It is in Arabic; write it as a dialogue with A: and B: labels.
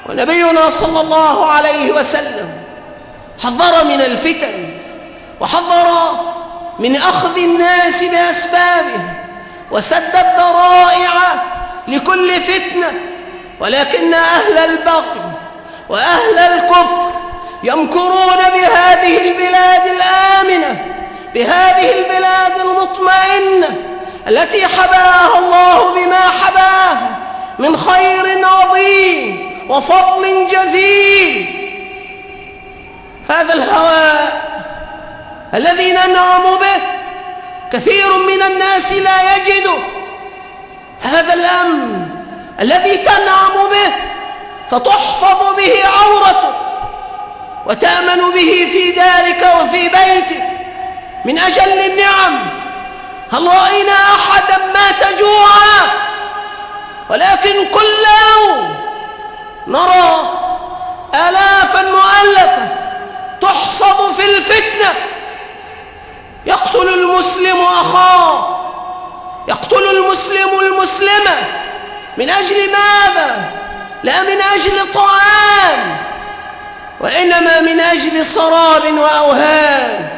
A: ونبينا صلى الله عليه وسلم حذر من الفتن، وحذر من أخذ الناس بأسبابه، وسد الذرائع لكل فتنة. ولكن أهل البغي وأهل الكفر يمكرون بهذه البلاد الآمنة، بهذه البلاد المطمئنة التي حباها الله بما حباها من خير عظيم وفضل جزيل. هذا الهواء الذي ننعم به كثير من الناس لا يجده، هذا الأمن الذي تنعم به فتحفظ به عورتك وتأمن به في دارك وفي بيتك من أجل النعم. هل رأينا أحدا مات جوعا؟ ولكن كل يوم نرى آلافا مؤلفة تحصد في الفتنة. يقتل المسلم أخاه، يقتل المسلم المسلمة، من أجل ماذا؟ لا من أجل طعام، وإنما من أجل سراب وأوهام.